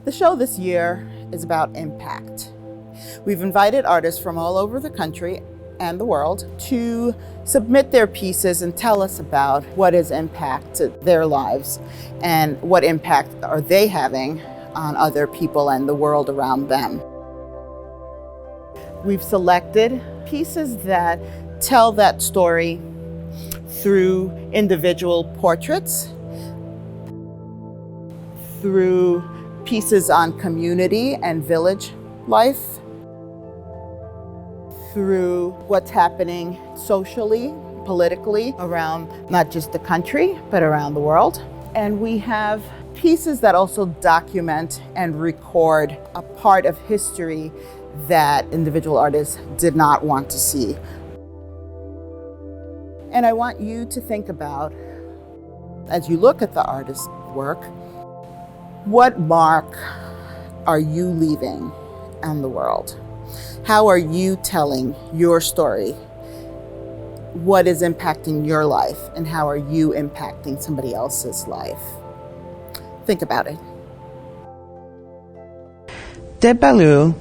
The show this year is about impact. We've invited artists from all over the country and the world to submit their pieces and tell us about what has impacted their lives and what impact are they having on other people and the world around them. We've selected pieces that tell that story through individual portraits, through pieces on community and village life, through what's happening socially, politically around not just the country, but around the world. And we have pieces that also document and record a part of history that individual artists did not want to see. And I want you to think about, as you look at the artist's work, what mark are you leaving on the world? How are you telling your story? What is impacting your life, and how are you impacting somebody else's life? Think about it. Deb Ballou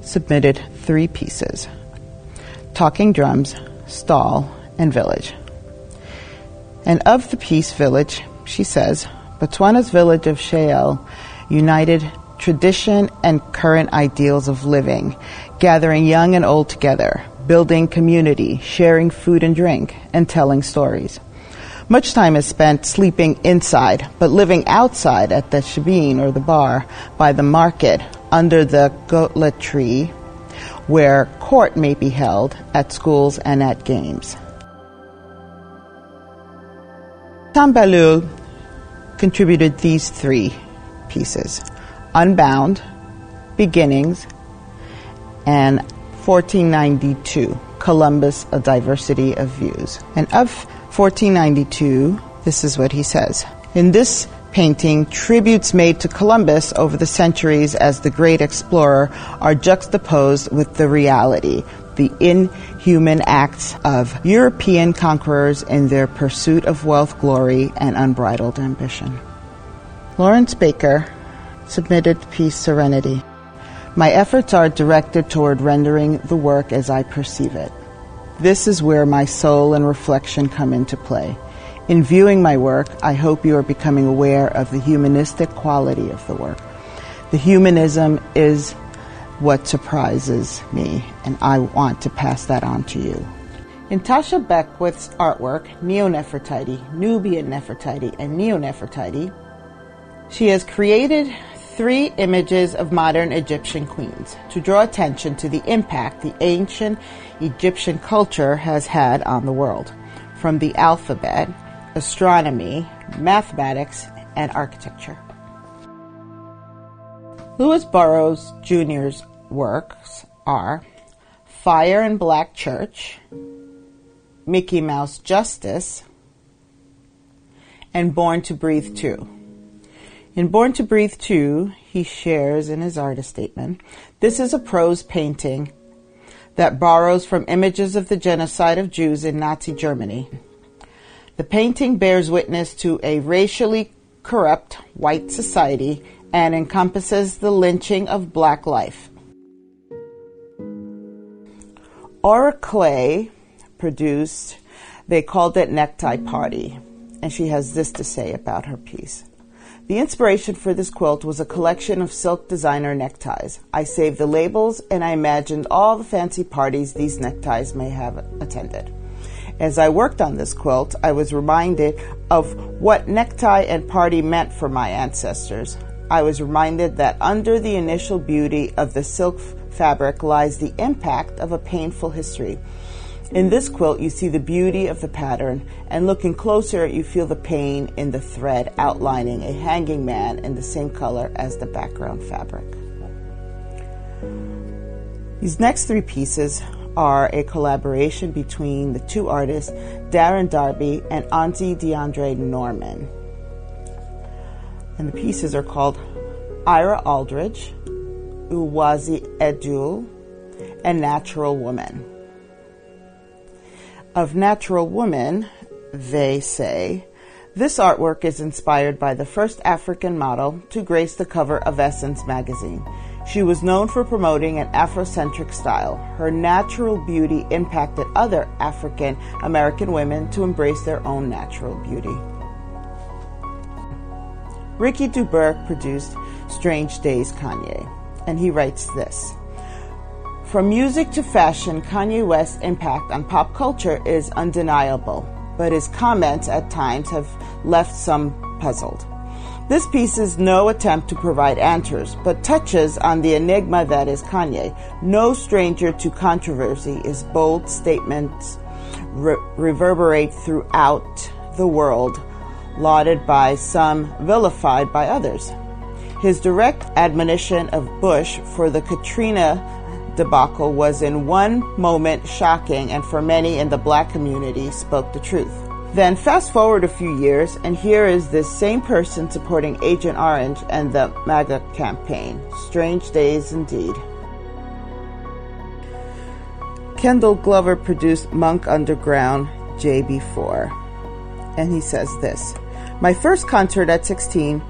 submitted 3 pieces: Talking Drums, Stall, and Village. And of the piece Village, she says, Botswana's village of Shale united tradition and current ideals of living, gathering young and old together, building community, sharing food and drink, and telling stories. Much time is spent sleeping inside, but living outside at the shebeen or the bar, by the market, under the goatlet tree, where court may be held, at schools and at games. Tambalu contributed these 3 pieces: Unbound, Beginnings, and 1492, Columbus, A Diversity of Views. And of 1492, this is what he says. In this painting, tributes made to Columbus over the centuries as the great explorer are juxtaposed with the reality, the inhuman acts of European conquerors in their pursuit of wealth, glory, and unbridled ambition. Lawrence Baker submitted the piece Serenity. My efforts are directed toward rendering the work as I perceive it. This is where my soul and reflection come into play. In viewing my work, I hope you are becoming aware of the humanistic quality of the work. The humanism is what surprises me, and I want to pass that on to you. In Tasha Beckwith's artwork, Neo-Nefertiti, Nubian Nefertiti, and Neo-Nefertiti, she has created 3 images of modern Egyptian queens to draw attention to the impact the ancient Egyptian culture has had on the world, from the alphabet, astronomy, mathematics, and architecture. Louis Burroughs Jr.'s works are Fire and Black Church, Mickey Mouse Justice, and Born to Breathe 2. In Born to Breathe 2, he shares in his artist statement, this is a prose painting that borrows from images of the genocide of Jews in Nazi Germany. The painting bears witness to a racially corrupt white society and encompasses the lynching of black life. Aura Clay produced, they called it Necktie Party, and she has this to say about her piece. The inspiration for this quilt was a collection of silk designer neckties. I saved the labels and I imagined all the fancy parties these neckties may have attended. As I worked on this quilt, I was reminded of what necktie and party meant for my ancestors. I was reminded that under the initial beauty of the silk fabric lies the impact of a painful history. In this quilt, you see the beauty of the pattern, and looking closer, you feel the pain in the thread outlining a hanging man in the same color as the background fabric. These next 3 pieces are a collaboration between the 2 artists, Darren Darby and Auntie DeAndre Norman. And the pieces are called Ira Aldridge, Uwazi Edul, and Natural Woman. Of Natural Woman, they say, This artwork is inspired by the first African model to grace the cover of Essence magazine. She was known for promoting an Afrocentric style. Her natural beauty impacted other African American women to embrace their own natural beauty. Ricky Duberg produced Strange Days Kanye, and he writes this. From music to fashion, Kanye West's impact on pop culture is undeniable, but his comments at times have left some puzzled. This piece is no attempt to provide answers, but touches on the enigma that is Kanye. No stranger to controversy, his bold statements reverberate throughout the world, lauded by some, vilified by others. His direct admonition of Bush for the Katrina debacle was in one moment shocking, and for many in the black community spoke the truth. Then fast forward a few years, and here is this same person supporting Agent Orange and the MAGA campaign. Strange days indeed. Kendall Glover produced Monk Underground JB4, and he says this. My first concert at 16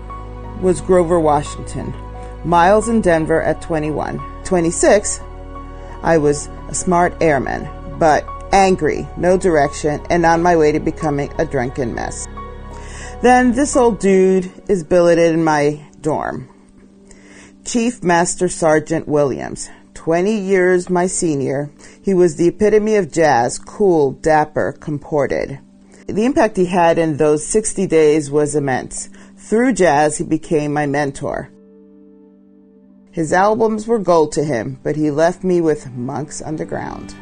was Grover Washington. Miles in Denver at 21. 26, I was a smart airman, but angry, no direction, and on my way to becoming a drunken mess. Then this old dude is billeted in my dorm. Chief Master Sergeant Williams, 20 years my senior. He was the epitome of jazz, cool, dapper, comported. The impact he had in those 60 days was immense. Through jazz, he became my mentor. His albums were gold to him, but he left me with Monks Underground.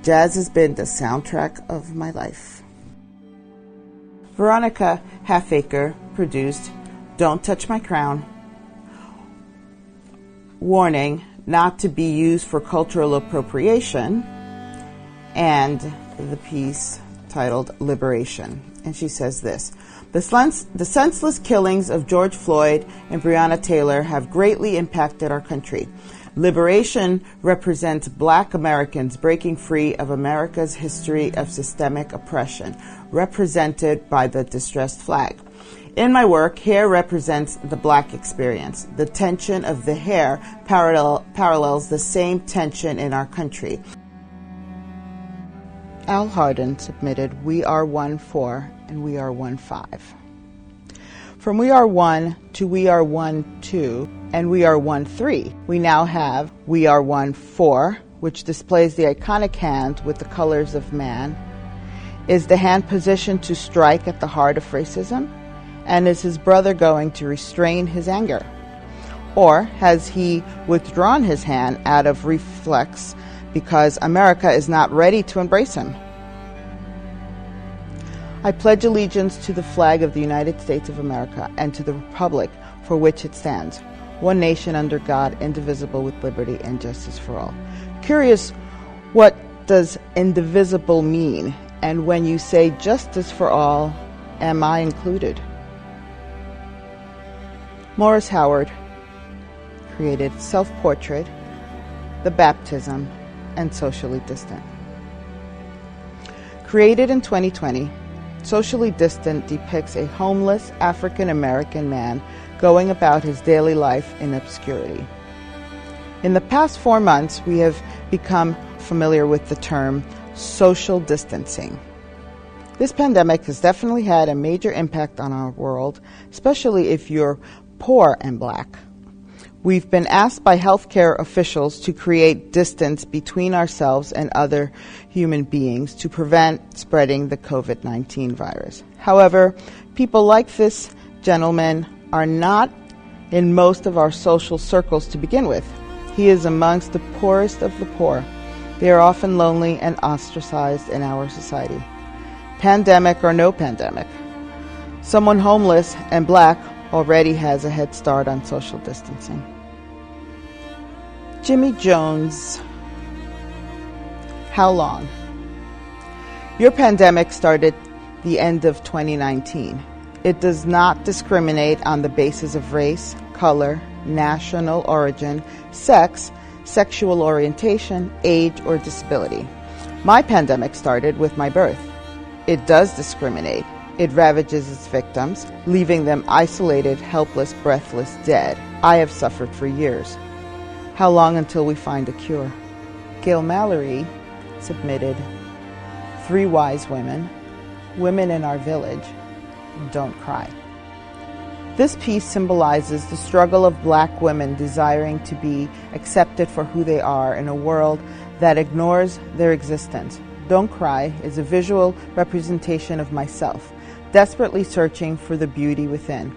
Jazz has been the soundtrack of my life. Veronica Halfacre produced Don't Touch My Crown. Warning, not to be used for cultural appropriation. And the piece titled Liberation. And she says this. The senseless killings of George Floyd and Breonna Taylor have greatly impacted our country. Liberation represents Black Americans breaking free of America's history of systemic oppression, represented by the distressed flag. In my work, hair represents the Black experience. The tension of the hair parallels the same tension in our country. Al Hardin submitted We Are 1-4 and We Are 1-5. From We Are 1 to We Are 1-2 and We Are 1-3, we now have We Are 1-4, which displays the iconic hand with the colors of man. Is the hand positioned to strike at the heart of racism? And is his brother going to restrain his anger? Or has he withdrawn his hand out of reflex because America is not ready to embrace him? I pledge allegiance to the flag of the United States of America and to the republic for which it stands, one nation under God, indivisible, with liberty and justice for all. Curious, what does indivisible mean? And when you say justice for all, am I included? Morris Howard created Self-Portrait, The Baptism, and Socially Distant. Created in 2020, Socially Distant depicts a homeless African-American man going about his daily life in obscurity. In the past 4 months, we have become familiar with the term social distancing. This pandemic has definitely had a major impact on our world, especially if you're poor and Black. We've been asked by healthcare officials to create distance between ourselves and other human beings to prevent spreading the COVID-19 virus. However, people like this gentleman are not in most of our social circles to begin with. He is amongst the poorest of the poor. They are often lonely and ostracized in our society. Pandemic or no pandemic, someone homeless and Black already has a head start on social distancing. Jimmy Jones. How long? Your pandemic started the end of 2019. It does not discriminate on the basis of race, color, national origin, sex, sexual orientation, age, or disability. My pandemic started with my birth. It does discriminate. It ravages its victims, leaving them isolated, helpless, breathless, dead. I have suffered for years. How long until we find a cure? Gail Mallory submitted 3 Wise Women, Women in Our Village, Don't Cry. This piece symbolizes the struggle of Black women desiring to be accepted for who they are in a world that ignores their existence. Don't Cry is a visual representation of myself, desperately searching for the beauty within.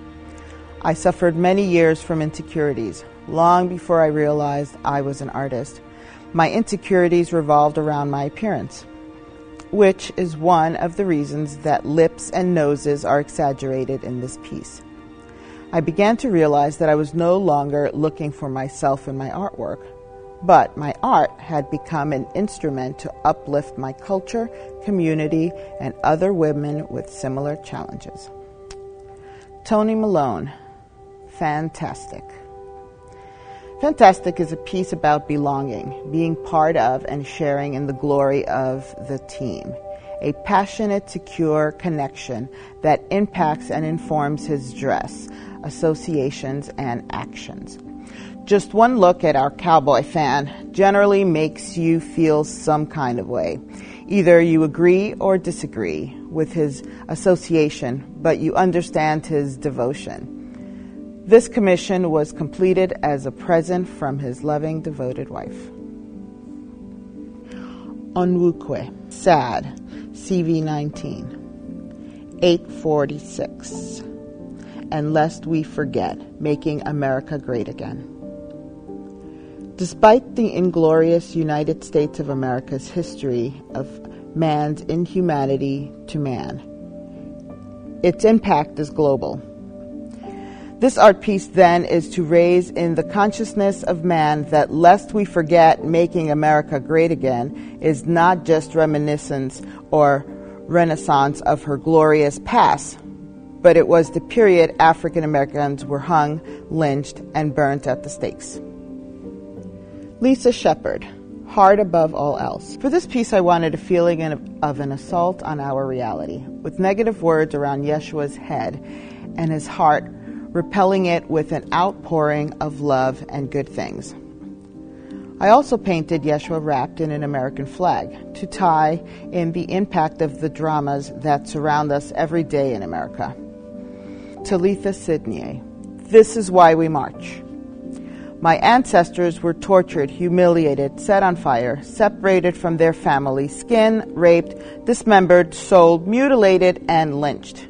I suffered many years from insecurities, long before I realized I was an artist. My insecurities revolved around my appearance, which is one of the reasons that lips and noses are exaggerated in this piece. I began to realize that I was no longer looking for myself in my artwork, but my art had become an instrument to uplift my culture, community, and other women with similar challenges. Toni Malone, Fantastic. Fantastic is a piece about belonging, being part of and sharing in the glory of the team. A passionate, secure connection that impacts and informs his dress, associations, and actions. Just one look at our cowboy fan generally makes you feel some kind of way. Either you agree or disagree with his association, but you understand his devotion. This commission was completed as a present from his loving, devoted wife. Onwukwe, Sad, CV19, 846. And lest we forget, Making America Great Again. Despite the inglorious United States of America's history of man's inhumanity to man, its impact is global. This art piece then is to raise in the consciousness of man that lest we forget Making America Great Again is not just reminiscence or renaissance of her glorious past, but it was the period African Americans were hung, lynched, and burnt at the stakes. Lisa Shepard, Hard Above All Else. For this piece, I wanted a feeling of an assault on our reality, with negative words around Yeshua's head and his heart, repelling it with an outpouring of love and good things. I also painted Yeshua wrapped in an American flag to tie in the impact of the dramas that surround us every day in America. Talitha Sidney, This is Why We March. My ancestors were tortured, humiliated, set on fire, separated from their family, skinned, raped, dismembered, sold, mutilated, and lynched.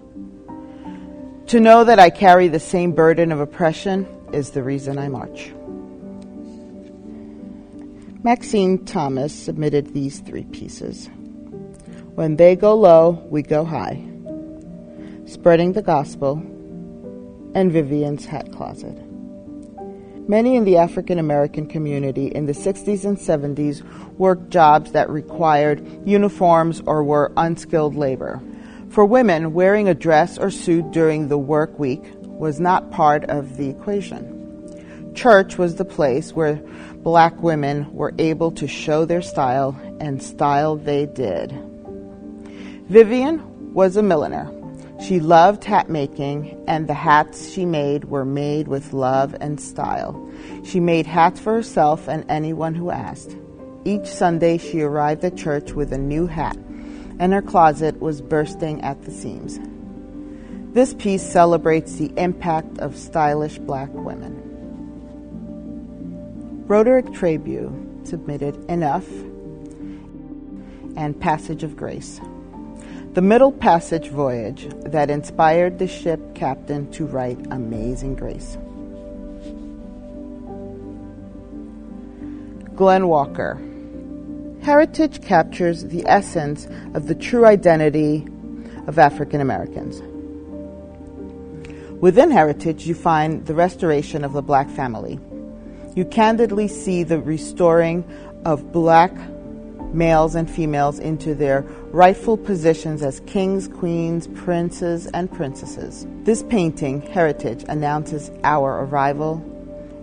To know that I carry the same burden of oppression is the reason I march. Maxine Thomas submitted these 3 pieces. When They Go Low, We Go High, Spreading the Gospel, and Vivian's Hat Closet. Many in the African American community in the 60s and 70s worked jobs that required uniforms or were unskilled labor. For women, wearing a dress or suit during the work week was not part of the equation. Church was the place where Black women were able to show their style, and style they did. Vivian was a milliner. She loved hat making, and the hats she made were made with love and style. She made hats for herself and anyone who asked. Each Sunday she arrived at church with a new hat, and her closet was bursting at the seams. This piece celebrates the impact of stylish Black women. Roderick Trabue submitted Enough and Passage of Grace, the Middle Passage voyage that inspired the ship captain to write Amazing Grace. Glenn Walker. Heritage captures the essence of the true identity of African Americans. Within heritage, you find the restoration of the Black family. You candidly see the restoring of Black males and females into their rightful positions as kings, queens, princes, and princesses. This painting, Heritage, announces our arrival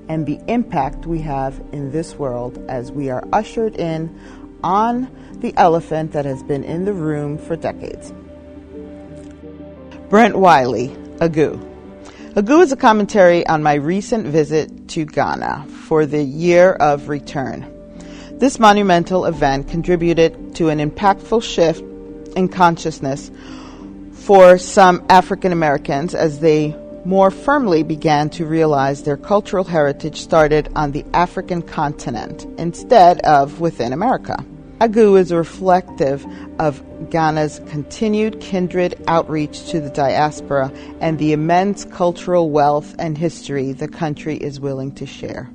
and the impact we have in this world as we are ushered in on the elephant that has been in the room for decades. Brent Wiley, Agu. Agu is a commentary on my recent visit to Ghana for the Year of Return. This monumental event contributed to an impactful shift in consciousness for some African Americans as they more firmly began to realize their cultural heritage started on the African continent instead of within America. Agu is reflective of Ghana's continued kindred outreach to the diaspora and the immense cultural wealth and history the country is willing to share.